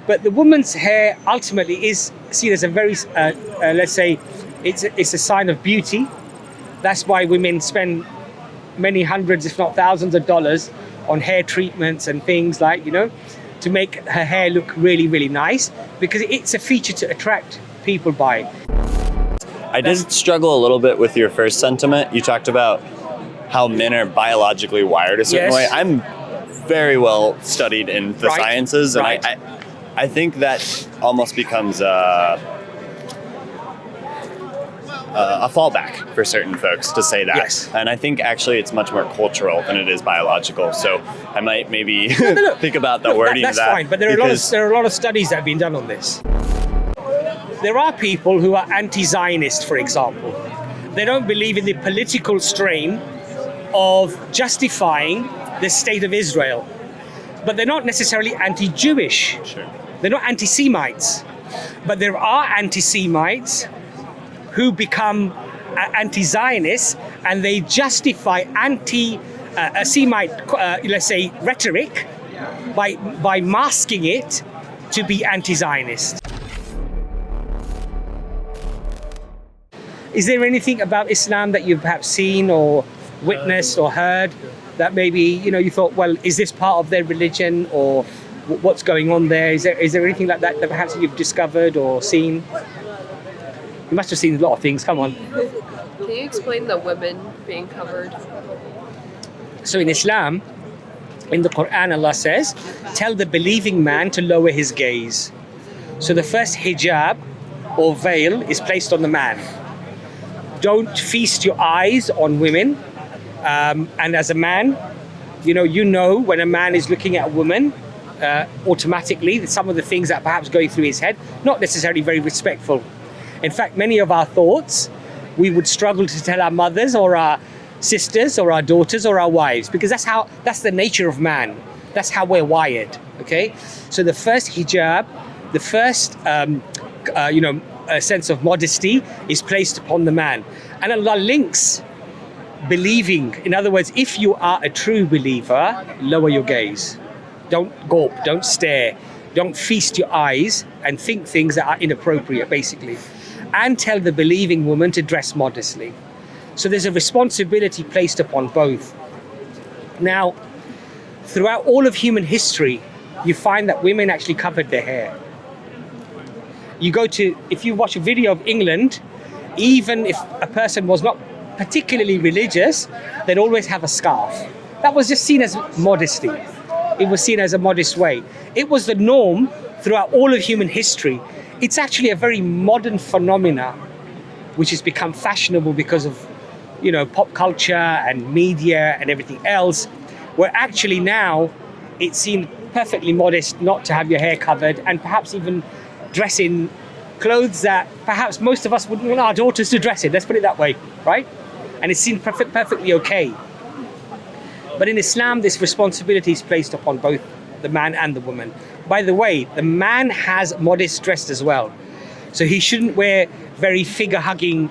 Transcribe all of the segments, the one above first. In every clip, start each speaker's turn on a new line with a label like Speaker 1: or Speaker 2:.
Speaker 1: But the woman's hair ultimately is seen as a very, let's say, it's a sign of beauty. That's why women spend many hundreds, if not thousands of dollars on hair treatments and things like, to make her hair look really, really nice, because it's a feature to attract people by.
Speaker 2: I did struggle a little bit with your first sentiment. You talked about how men are biologically wired a certain way. I'm very well studied in the sciences, and I think that almost becomes a fallback for certain folks to say that.
Speaker 1: Yes.
Speaker 2: And I think actually it's much more cultural than it is biological. So I might maybe think about the wording
Speaker 1: that's
Speaker 2: of that.
Speaker 1: Fine, but there are a lot of studies that have been done on this. There are people who are anti-Zionist, for example. They don't believe in the political strain of justifying the state of Israel. But they're not necessarily anti-Jewish.
Speaker 2: Sure.
Speaker 1: They're not anti-Semites. But there are anti-Semites who become anti-Zionists, and they justify anti-Semite, let's say, rhetoric by masking it to be anti-Zionist. Is there anything about Islam that you've perhaps seen or witnessed or heard that maybe, you thought, well, is this part of their religion, or what's going on there? Is there anything like that perhaps you've discovered or seen? You must have seen a lot of things, come on.
Speaker 3: Can you explain the women being covered?
Speaker 1: So in Islam, in the Quran, Allah says, tell the believing man to lower his gaze. So the first hijab or veil is placed on the man. Don't feast your eyes on women. And as a man, you know when a man is looking at a woman, automatically, some of the things that perhaps going through his head, not necessarily very respectful. In fact, many of our thoughts, we would struggle to tell our mothers or our sisters or our daughters or our wives, because that's the nature of man. That's how we're wired, okay? So the first hijab, the first, a sense of modesty is placed upon the man. And Allah links believing. In other words, if you are a true believer, lower your gaze. Don't gawp, don't stare, don't feast your eyes and think things that are inappropriate, basically. And tell the believing woman to dress modestly. So there's a responsibility placed upon both. Now, throughout all of human history, you find that women actually covered their hair. If you watch a video of England, even if a person was not particularly religious, they'd always have a scarf. That was just seen as modesty. It was seen as a modest way. It was the norm throughout all of human history. It's actually a very modern phenomena, which has become fashionable because of, pop culture and media and everything else, where actually now it's seen perfectly modest not to have your hair covered, and perhaps even dress in clothes that perhaps most of us wouldn't want our daughters to dress in. Let's put it that way, right? And it's seen perfectly okay. But in Islam, this responsibility is placed upon both the man and the woman. By the way, the man has modest dress as well. So he shouldn't wear very figure-hugging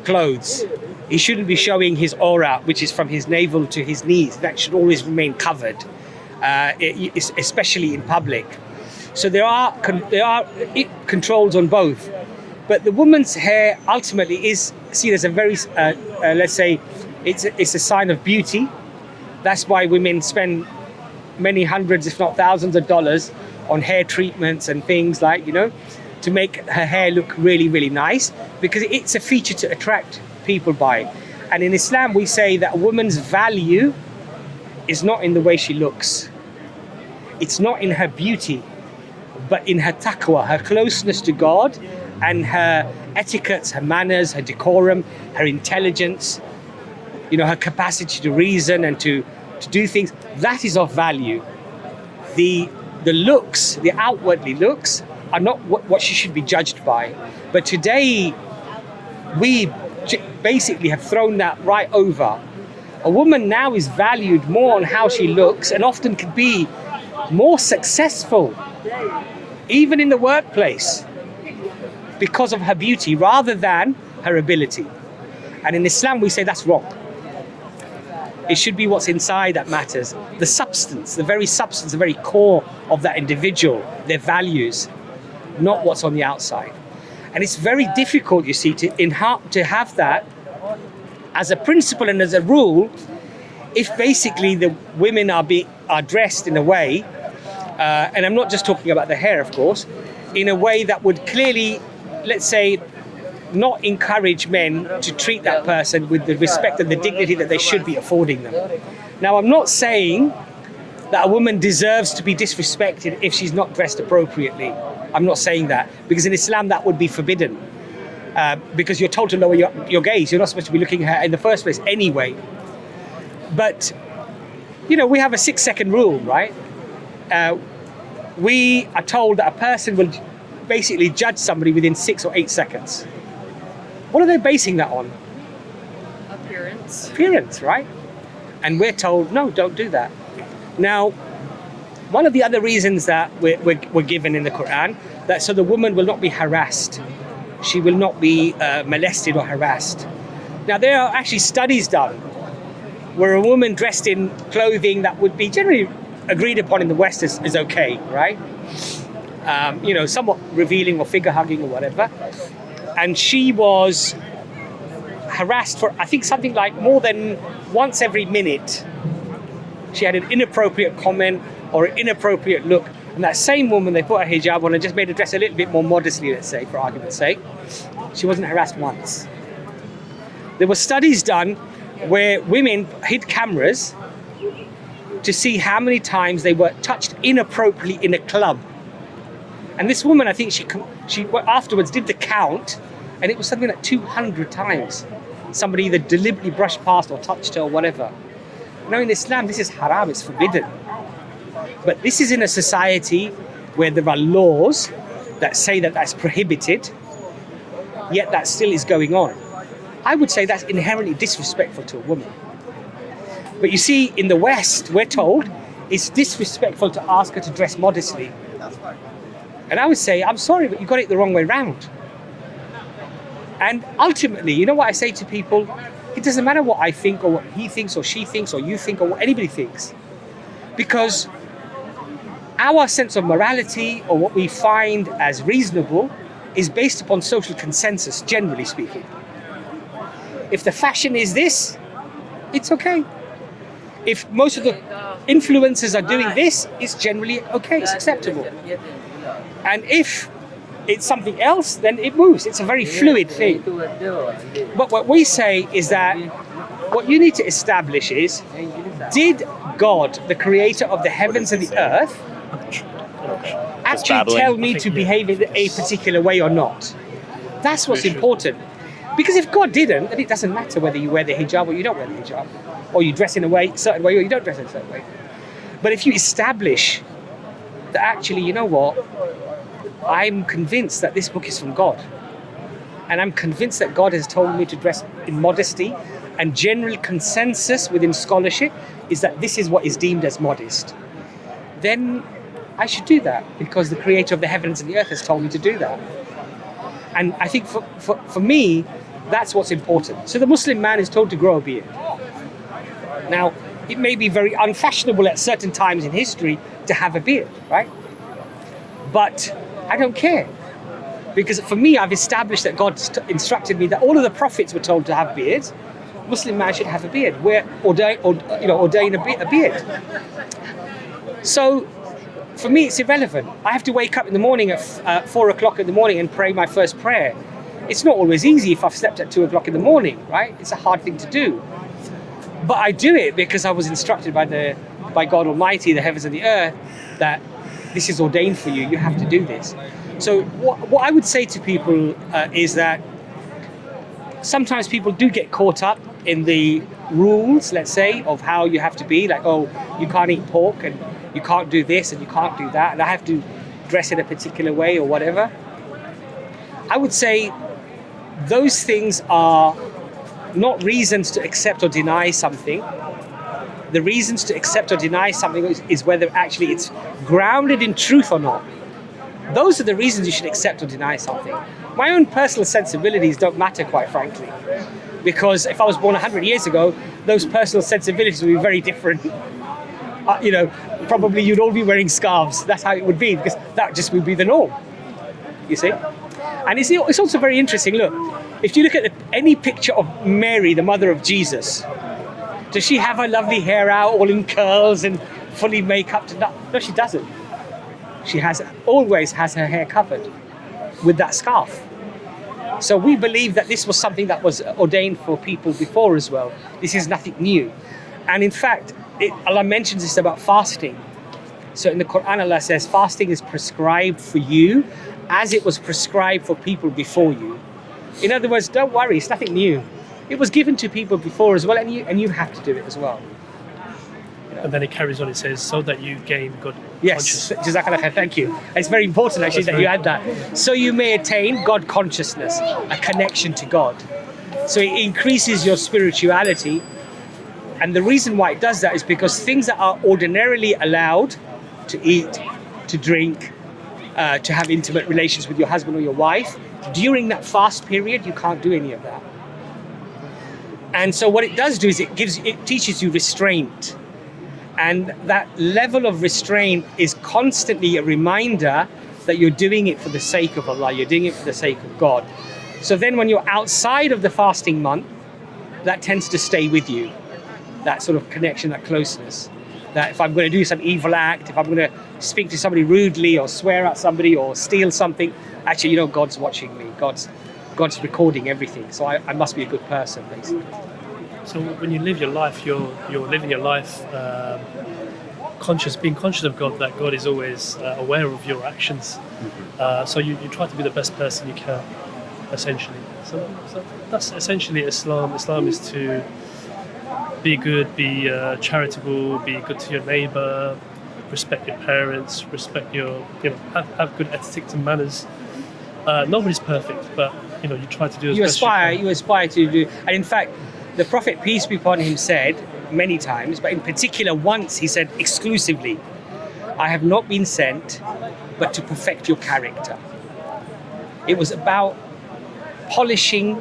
Speaker 1: clothes. He shouldn't be showing his aura, which is from his navel to his knees. That should always remain covered, especially in public. So there are controls on both. But the woman's hair ultimately is seen as a very, let's say, it's a sign of beauty. That's why women spend many hundreds, if not thousands of dollars on hair treatments and things like, to make her hair look really, really nice, because it's a feature to attract people by. And in Islam, we say that a woman's value is not in the way she looks. It's not in her beauty, but in her taqwa, her closeness to God, and her etiquettes, her manners, her decorum, her intelligence, her capacity to reason and to do things. That is of value. The looks, the outwardly looks, are not what she should be judged by. But today, we basically have thrown that right over. A woman now is valued more on how she looks, and often could be more successful, even in the workplace, because of her beauty rather than her ability. And in Islam, we say that's wrong. It should be what's inside that matters. The substance, the very core of that individual, their values, not what's on the outside. And it's very difficult, you see, to have that as a principle and as a rule if basically the women are dressed in a way, and I'm not just talking about the hair, of course, in a way that would clearly, let's say, not encourage men to treat that person with the respect and the dignity that they should be affording them. Now, I'm not saying that a woman deserves to be disrespected if she's not dressed appropriately. I'm not saying that, because in Islam that would be forbidden. Because you're told to lower your gaze. You're not supposed to be looking at her in the first place anyway. But, you know, we have a 6-second rule, right? We are told that a person will basically judge somebody within 6 or 8 seconds. What are they basing that on? Appearance, right? And we're told, no, don't do that. Now, one of the other reasons that we're given in the Quran, that so the woman will not be harassed. She will not be molested or harassed. Now, there are actually studies done where a woman dressed in clothing that would be generally agreed upon in the West is okay, right? You know, somewhat revealing or figure hugging or whatever. And she was harassed for, I think, something like more than once every minute. She had an inappropriate comment or an inappropriate look. And that same woman, they put her hijab on and just made her dress a little bit more modestly, let's say, for argument's sake. She wasn't harassed once. There were studies done where women hid cameras to see how many times they were touched inappropriately in a club. And this woman, I think she afterwards did the count, and it was something like 200 times. Somebody either deliberately brushed past or touched her or whatever. Now in Islam, this is haram, it's forbidden. But this is in a society where there are laws that say that that's prohibited, yet that still is going on. I would say that's inherently disrespectful to a woman. But you see, in the West, we're told it's disrespectful to ask her to dress modestly. And I would say, I'm sorry, but you got it the wrong way round. And ultimately, you know what I say to people? It doesn't matter what I think or what he thinks or she thinks or you think or what anybody thinks. Because our sense of morality or what we find as reasonable is based upon social consensus, generally speaking. If the fashion is this, it's okay. If most of the influencers are doing this, it's generally okay, it's acceptable. And if it's something else, then it moves. It's a very fluid thing. But what we say is that what you need to establish is, did God, the creator of the heavens and the earth, actually tell me to behave in a particular way or not? That's what's important. Because if God didn't, then it doesn't matter whether you wear the hijab or you don't wear the hijab, or you dress in a certain way or you don't dress in a certain way. But if you establish that actually, you know what, I'm convinced that this book is from God, and I'm convinced that God has told me to dress in modesty, and general consensus within scholarship is that this is what is deemed as modest, then I should do that, because the creator of the heavens and the earth has told me to do that. And I think for me, that's what's important. So the Muslim man is told to grow a beard. Now, it may be very unfashionable at certain times in history to have a beard, right? But I don't care. Because for me, I've established that God instructed me that all of the prophets were told to have beards. Muslim man should have a beard. Ordain a beard. So for me, it's irrelevant. I have to wake up in the morning at 4 o'clock in the morning and pray my first prayer. It's not always easy if I've slept at 2 o'clock in the morning, right? It's a hard thing to do. But I do it because I was instructed by God Almighty, the heavens and the earth, that this is ordained for you. You have to do this. So what I would say to people is that sometimes people do get caught up in the rules, let's say, of how you have to be. Like, oh, you can't eat pork, and you can't do this, and you can't do that, and I have to dress in a particular way or whatever. I would say those things are not reasons to accept or deny something. The reasons to accept or deny something is whether actually it's grounded in truth or not. Those are the reasons you should accept or deny something. My own personal sensibilities don't matter, quite frankly. Because if I was born 100 years ago, those personal sensibilities would be very different. Probably you'd all be wearing scarves. That's how it would be, because that just would be the norm, you see. And it's also very interesting. Look, if you look at any picture of Mary, the mother of Jesus, does she have her lovely hair out, all in curls and fully make-up? No, she doesn't. She always has her hair covered with that scarf. So we believe that this was something that was ordained for people before as well. This is nothing new. And in fact, Allah mentions this about fasting. So in the Quran, Allah says, fasting is prescribed for you as it was prescribed for people before you. In other words, don't worry, it's nothing new. It was given to people before as well, and you have to do it as well.
Speaker 4: And then it carries on, it says, so that you gain God
Speaker 1: yes,
Speaker 4: consciousness.
Speaker 1: Jazakallah khair, thank you. It's very important actually that you add that. So you may attain God consciousness, a connection to God. So it increases your spirituality. And the reason why it does that is because things that are ordinarily allowed to eat, to drink, to have intimate relations with your husband or your wife, during that fast period, you can't do any of that. And so what it does do is it teaches you restraint. And that level of restraint is constantly a reminder that you're doing it for the sake of Allah, you're doing it for the sake of God. So then when you're outside of the fasting month, that tends to stay with you. That sort of connection, that closeness. That if I'm going to do some evil act, if I'm going to speak to somebody rudely or swear at somebody or steal something, actually, God's watching me. God's recording everything. So I must be a good person, basically.
Speaker 4: So when you live your life, you're living your life being conscious of God, that God is always aware of your actions. So you try to be the best person you can, essentially. So that's essentially Islam. Islam is to be good, be charitable, be good to your neighbour, respect your parents, respect have good ethics and manners. Nobody's perfect, but you try to do as best you can.
Speaker 1: You aspire to do, and in fact, the Prophet, peace be upon him, said many times, but in particular once he said exclusively, I have not been sent but to perfect your character. It was about polishing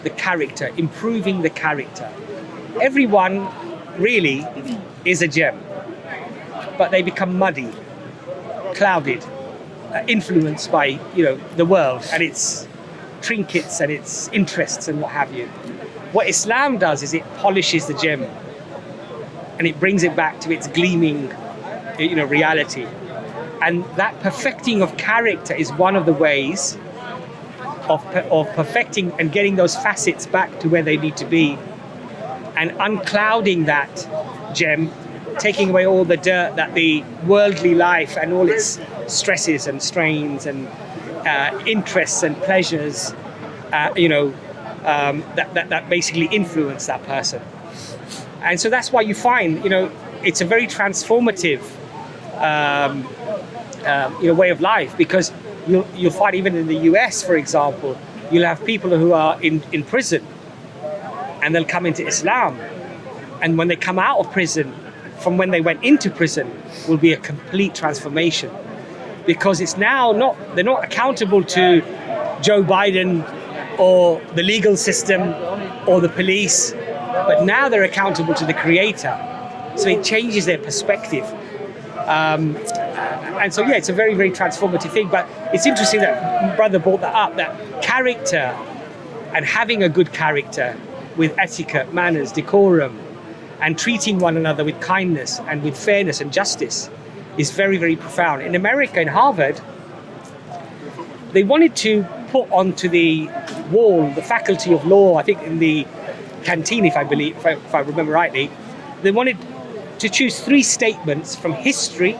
Speaker 1: the character, improving the character. Everyone really is a gem, but they become muddy, clouded, influenced by the world and its trinkets and its interests and what have you. What Islam does is it polishes the gem and it brings it back to its gleaming, reality. And that perfecting of character is one of the ways of perfecting and getting those facets back to where they need to be, and unclouding that gem, taking away all the dirt that the worldly life and all its stresses and strains and interests and pleasures, that basically influence that person. And so that's why you find, it's a very transformative, way of life, because you'll find even in the US, for example, you'll have people who are in prison and they'll come into Islam. And when they come out of prison, from when they went into prison, will be a complete transformation. Because it's now they're not accountable to Joe Biden or the legal system or the police, but now they're accountable to the Creator. So it changes their perspective. And so, it's a very, very transformative thing. But it's interesting that brother brought that up, that character and having a good character with etiquette, manners, decorum, and treating one another with kindness and with fairness and justice is very, very profound. In America, in Harvard, they wanted to put onto the wall the faculty of law, I think in the canteen, if I remember rightly, they wanted to choose 3 statements from history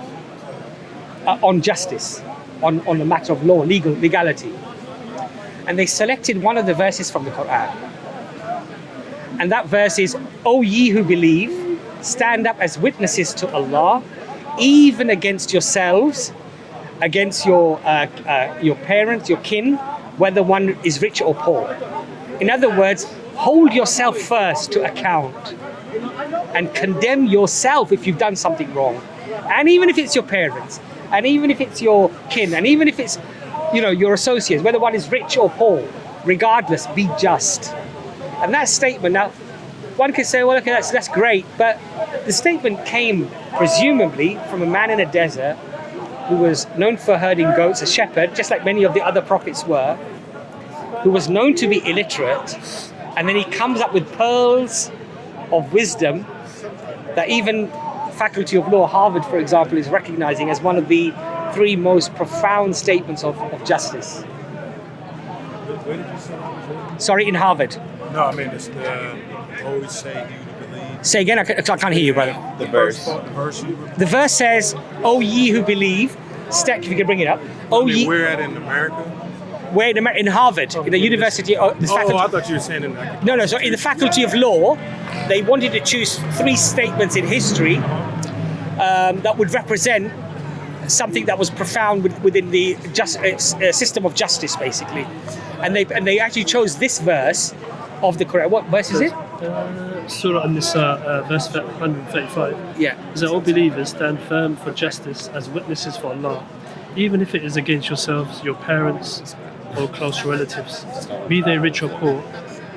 Speaker 1: on justice, on the matter of law, legality. And they selected one of the verses from the Quran. And that verse is, O ye who believe, stand up as witnesses to Allah, even against yourselves, against your parents, your kin, whether one is rich or poor. In other words, hold yourself first to account and condemn yourself if you've done something wrong. And even if it's your parents, and even if it's your kin, and even if it's your associates, whether one is rich or poor, regardless, be just. And that statement, now, one could say, well, okay, that's great, but the statement came presumably from a man in a desert who was known for herding goats, a shepherd, just like many of the other prophets were, who was known to be illiterate, and then he comes up with pearls of wisdom that even Faculty of Law, Harvard, for example, is recognizing as one of the 3 most profound statements of justice. Sorry, in Harvard.
Speaker 5: No, I mean, it's always say you to believe.
Speaker 1: Say again, I can't hear you, brother.
Speaker 2: The verse.
Speaker 1: The verse says, "O ye who believe," Steck, if you could bring it up.
Speaker 5: I mean, we're at in America.
Speaker 1: Where in Harvard, in the University of the faculty.
Speaker 5: Oh, I thought you were saying in
Speaker 1: No, so in the Faculty of Law, they wanted to choose 3 statements in history that would represent something that was profound within the system of justice, basically. And they actually chose this verse of the Quran. What verse is it?
Speaker 4: Surah An-Nisa, verse 135.
Speaker 1: Yeah.
Speaker 4: Is that all believers stand firm for justice as witnesses for Allah, even if it is against yourselves, your parents, or close relatives, be they rich or poor.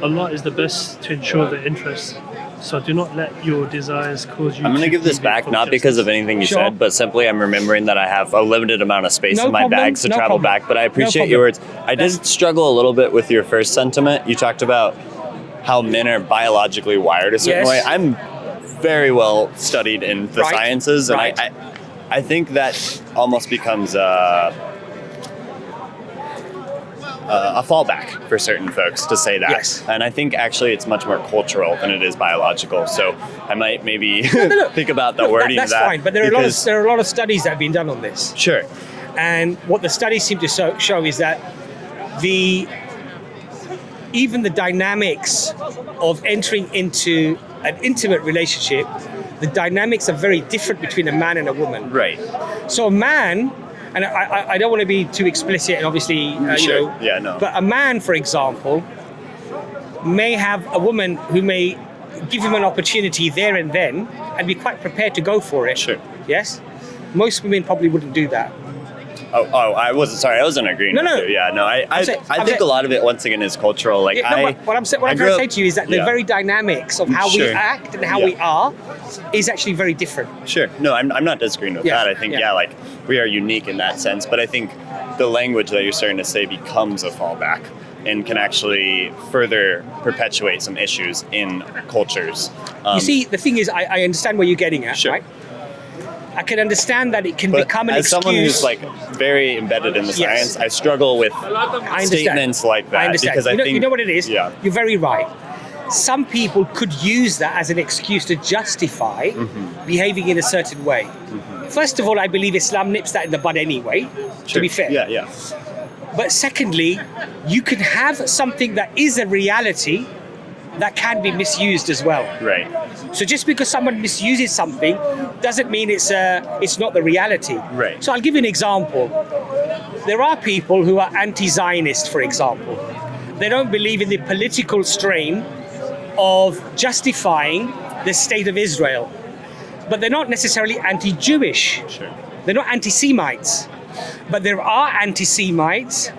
Speaker 4: Allah is the best to ensure their interests. So do not let your desires cause you.
Speaker 2: I'm going to give this back, not because of anything you said, but simply I'm remembering that I have a limited amount of space in my bags to travel back. But I appreciate your words. I did struggle a little bit with your first sentiment. You talked about how men are biologically wired a certain way. I'm very well studied in the sciences, and I think that almost becomes a fallback for certain folks to say that.
Speaker 1: Yes.
Speaker 2: And I think actually it's much more cultural than it is biological. So I might maybe think about the wording
Speaker 1: that's
Speaker 2: of that.
Speaker 1: Fine, but there are a lot of studies that have been done on this.
Speaker 2: Sure.
Speaker 1: And what the studies seem to show is that even the dynamics of entering into an intimate relationship, the dynamics are very different between a man and a woman.
Speaker 2: Right.
Speaker 1: So a man, and I don't want to be too explicit, and obviously, but a man, for example, may have a woman who may give him an opportunity there and then and be quite prepared to go for it.
Speaker 2: Sure.
Speaker 1: Yes? Most women probably wouldn't do that.
Speaker 2: I wasn't agreeing with you. Yeah, no, I think a lot of it, once again, is cultural. Like,
Speaker 1: what I'm trying to say to you is that the very dynamics of how we act and how we are is actually very different.
Speaker 2: Sure. No, I'm not disagreeing with that. I think, like, we are unique in that sense. But I think the language that you're starting to say becomes a fallback and can actually further perpetuate some issues in cultures.
Speaker 1: You see, the thing is, I understand where you're getting at, right? I can understand that it can become an excuse.
Speaker 2: As someone who's like very embedded in the science, I struggle with statements like that.
Speaker 1: I understand.
Speaker 2: Because I think,
Speaker 1: you know what it is?
Speaker 2: Yeah.
Speaker 1: You're very right. Some people could use that as an excuse to justify behaving in a certain way. First of all, I believe Islam nips that in the bud anyway, to be fair.
Speaker 2: Yeah.
Speaker 1: But secondly, you can have something that is a reality that can be misused as well.
Speaker 2: Right.
Speaker 1: So just because someone misuses something doesn't mean it's not the reality.
Speaker 2: Right.
Speaker 1: So I'll give you an example. There are people who are anti-Zionist, for example. They don't believe in the political strain of justifying the state of Israel. But they're not necessarily anti-Jewish.
Speaker 2: Sure.
Speaker 1: They're not anti-Semites. But there are anti-Semites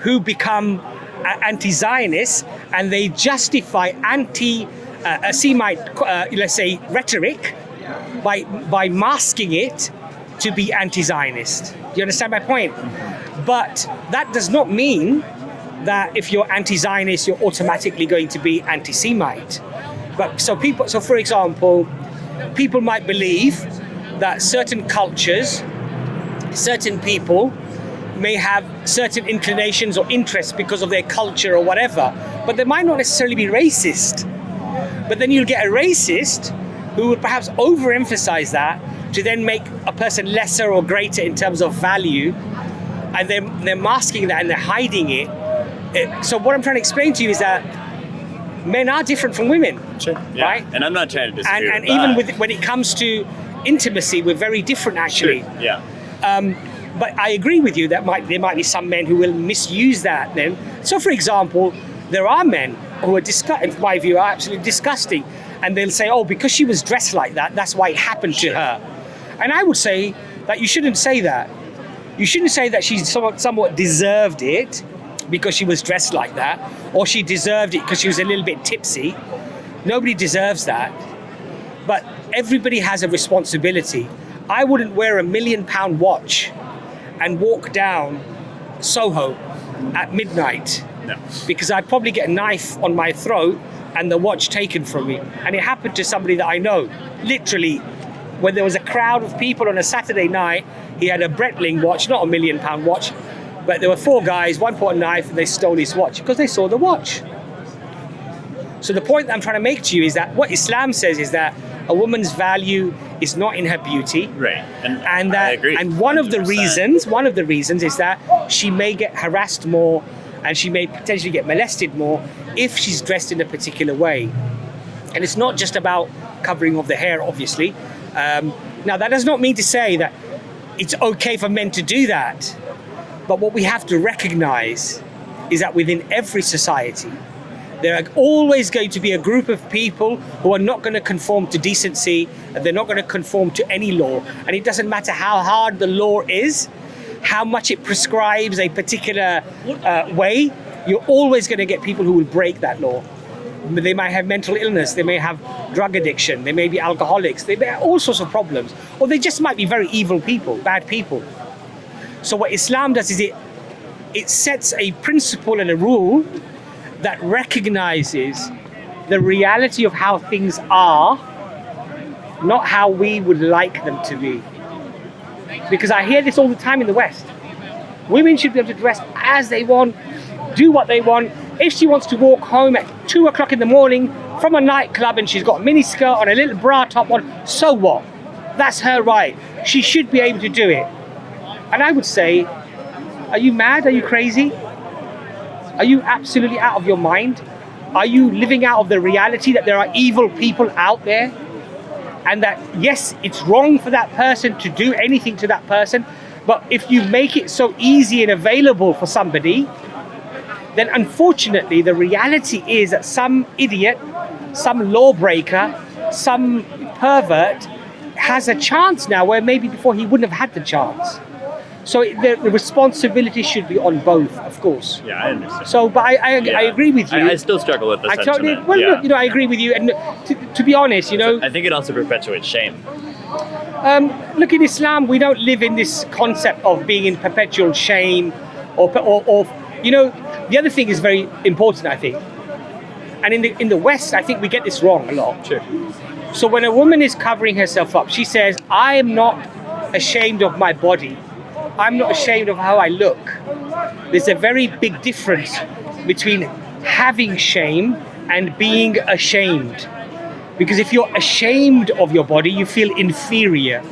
Speaker 1: who become anti-Zionist, and they justify anti-Semite, let's say, rhetoric by masking it to be anti-Zionist. Do you understand my point? But that does not mean that if you're anti-Zionist, you're automatically going to be anti-Semite. But so for example, people might believe that certain cultures, certain people may have certain inclinations or interests because of their culture or whatever, but they might not necessarily be racist. But then you'll get a racist who would perhaps overemphasize that to then make a person lesser or greater in terms of value, and they're masking that and they're hiding it. So what I'm trying to explain to you is that men are different from women, right?
Speaker 2: And I'm not trying to disagree
Speaker 1: and
Speaker 2: with
Speaker 1: even
Speaker 2: that.
Speaker 1: when it comes to intimacy, we're very different actually.
Speaker 2: Sure. Yeah.
Speaker 1: But I agree with you that there might be some men who will misuse that then. So for example, there are men who are in my view, are absolutely disgusting. And they'll say, oh, because she was dressed like that, that's why it happened to her. And I would say that you shouldn't say that. You shouldn't say that she somewhat deserved it. because she was dressed like that, or she deserved it because she was a little bit tipsy. Nobody deserves that. But everybody has a responsibility. I wouldn't wear £1 million watch and walk down Soho at midnight,
Speaker 2: No.
Speaker 1: because I'd probably get a knife on my throat and the watch taken from me. And it happened to somebody that I know. Literally, when there was a crowd of people on a Saturday night, he had a Breitling watch, not £1 million watch, but there were 4 guys, one put a knife and they stole his watch because they saw the watch. So the point that I'm trying to make to you is that what Islam says is that a woman's value is not in her beauty.
Speaker 2: Right.
Speaker 1: And that,
Speaker 2: I agree.
Speaker 1: and one of the
Speaker 2: 100%.
Speaker 1: reasons is that she may get harassed more and she may potentially get molested more if she's dressed in a particular way. And it's not just about covering of the hair, obviously. Now, that does not mean to say that it's okay for men to do that. But what we have to recognize is that within every society, there are always going to be a group of people who are not going to conform to decency, and they're not going to conform to any law. And it doesn't matter how hard the law is, how much it prescribes a particular way, you're always going to get people who will break that law. They might have mental illness, they may have drug addiction, they may be alcoholics, they may have all sorts of problems, or they just might be very evil people, bad people. So what Islam does is it sets a principle and a rule that recognizes the reality of how things are, not how we would like them to be. Because I hear this all the time in the West. Women should be able to dress as they want, do what they want. If she wants to walk home at 2 o'clock in the morning from a nightclub and she's got a mini skirt on, a little bra top on, so what? That's her right. She should be able to do it. And I would say, are you mad? Are you crazy? Are you absolutely out of your mind? Are you living out of the reality that there are evil people out there? And that, yes, it's wrong for that person to do anything to that person, but if you make it so easy and available for somebody, then unfortunately the reality is that some idiot, some lawbreaker, some pervert has a chance now where maybe before he wouldn't have had the chance. So the responsibility should be on both, of course.
Speaker 2: Yeah, I understand.
Speaker 1: So, but I agree with you.
Speaker 2: I still struggle with the sentiment.
Speaker 1: Well,
Speaker 2: yeah.
Speaker 1: look, I agree with you. And to be honest,
Speaker 2: I think it also perpetuates shame.
Speaker 1: Look, in Islam, we don't live in this concept of being in perpetual shame, or the other thing is very important, I think. And in the West, I think we get this wrong a lot.
Speaker 2: Sure.
Speaker 1: So when a woman is covering herself up, she says, I am not ashamed of my body. I'm not ashamed of how I look. There's a very big difference between having shame and being ashamed. Because if you're ashamed of your body, you feel inferior.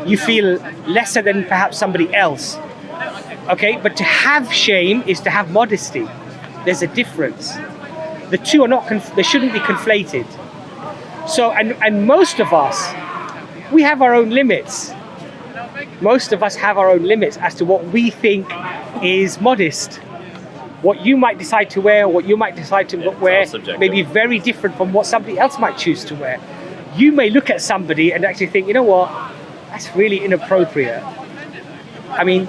Speaker 1: You feel lesser than perhaps somebody else. Okay, but to have shame is to have modesty. There's a difference. The two are not, they shouldn't be conflated. So, and most of us, we have our own limits. Most of us have our own limits as to what we think is modest. What you might decide to wear, what you might decide to wear may be very different from what somebody else might choose to wear. You may look at somebody and actually think, you know what, that's really inappropriate. I mean,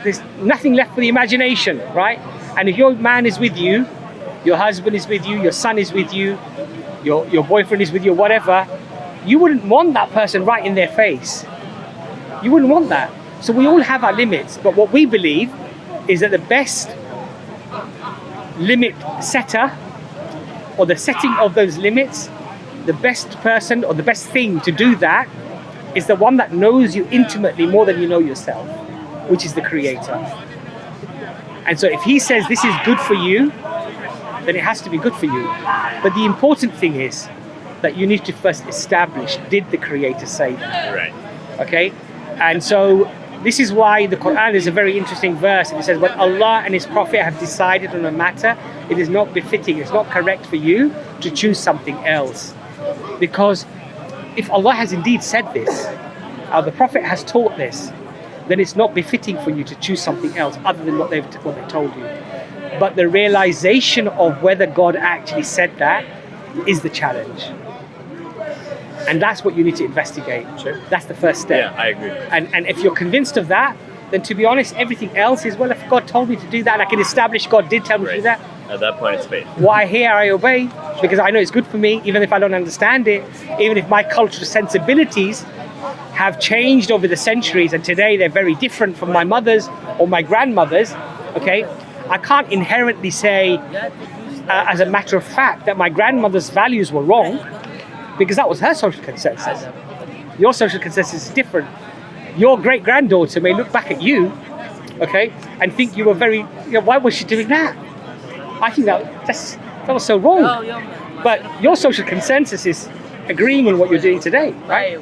Speaker 1: there's nothing left for the imagination, right? And if your man is with you, your husband is with you, your son is with you, your boyfriend is with you, whatever, you wouldn't want that person right in their face. You wouldn't want that. So we all have our limits, but what we believe is that the best limit setter, or the setting of those limits, the best person or the best thing to do that is the one that knows you intimately more than you know yourself, which is the Creator. And so if He says this is good for you, then it has to be good for you. But the important thing is that you need to first establish, did the Creator say that?
Speaker 2: Right.
Speaker 1: Okay? And so this is why the Quran is a very interesting verse. It says, when Allah and His Prophet have decided on a matter, it is not befitting, it's not correct for you to choose something else. Because if Allah has indeed said this, the Prophet has taught this, then it's not befitting for you to choose something else other than what they told you. But the realization of whether God actually said that is the challenge. And that's what you need to investigate.
Speaker 2: Sure.
Speaker 1: That's the first step.
Speaker 2: Yeah, I agree.
Speaker 1: And if you're convinced of that, then to be honest, everything else is, well, if God told me to do that and I can establish God did tell me to do that,
Speaker 2: At that point, it's faith.
Speaker 1: why here I obey, because I know it's good for me, even if I don't understand it, even if my cultural sensibilities have changed over the centuries and today they're very different from my mother's or my grandmother's, okay? I can't inherently say, as a matter of fact, that my grandmother's values were wrong, because that was her social consensus. Your social consensus is different. Your great-granddaughter may look back at you, okay, and think you were very, why was she doing that? I think that was so wrong. But your social consensus is agreeing on what you're doing today, right?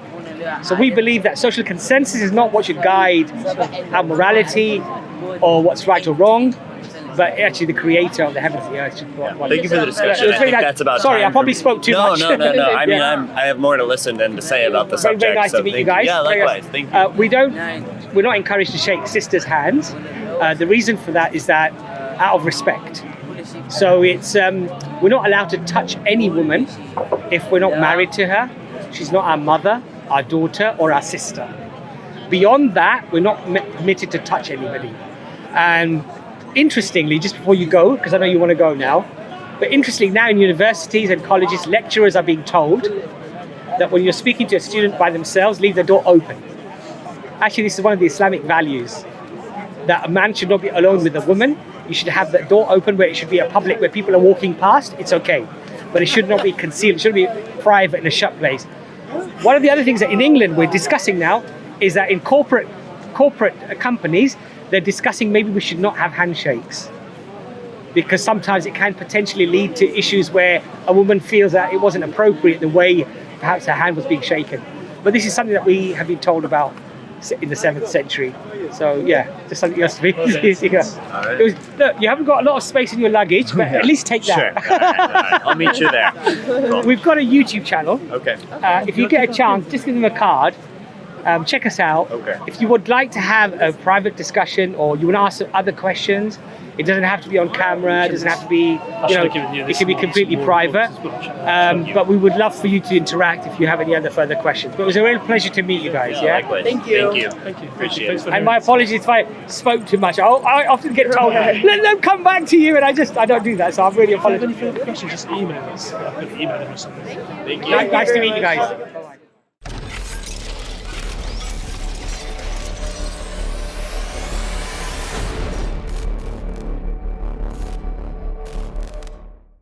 Speaker 1: So we believe that social consensus is not what should guide our morality or what's right or wrong, but actually the creator of the heavens and the earth.
Speaker 2: Thank you for the discussion. I think that's about
Speaker 1: Sorry,
Speaker 2: time
Speaker 1: I probably
Speaker 2: for me.
Speaker 1: spoke too much.
Speaker 2: No. I mean, I have more to listen and to say about the subject.
Speaker 1: Very nice to meet you guys.
Speaker 2: Yeah, likewise. Thank you.
Speaker 1: We're not encouraged to shake sisters' hands. The reason for that is that out of respect. So it's we're not allowed to touch any woman if we're not married to her. She's not our mother, our daughter, or our sister. Beyond that, we're not permitted to touch anybody. And interestingly, just before you go, because I know you want to go now, but interestingly now in universities and colleges, lecturers are being told that when you're speaking to a student by themselves, leave the door open. Actually, this is one of the Islamic values, that a man should not be alone with a woman. You should have the door open where it should be a public, where people are walking past, it's okay. But it should not be concealed, it should be private in a shut place. One of the other things that in England we're discussing now is that in corporate companies, they're discussing maybe we should not have handshakes, because sometimes it can potentially lead to issues where a woman feels that it wasn't appropriate the way perhaps her hand was being shaken. But this is something that we have been told about in the 7th century. So yeah, just something else to be. Look, you haven't got a lot of space in your luggage, but at least take that.
Speaker 2: Sure. All right. I'll meet you there. Cool.
Speaker 1: We've got a YouTube channel.
Speaker 2: Okay.
Speaker 1: If you get a chance, just give them a card. Check us out.
Speaker 2: Okay.
Speaker 1: If you would like to have a private discussion or you want to ask other questions, it doesn't have to be on camera. It doesn't have to be, it can be completely private. But we would love for you to interact if you have any other further questions. But it was a real pleasure to meet you guys. Yeah.
Speaker 2: Likewise.
Speaker 3: Thank you.
Speaker 2: Thank you. Appreciate it.
Speaker 1: And my apologies if I spoke too much. I often get told, let them come back to you, and I don't do that. So I'm really
Speaker 4: If you have any
Speaker 1: apologetic.
Speaker 4: further questions, just email us. I could email them or something.
Speaker 2: Thank you.
Speaker 1: Nice to meet you guys.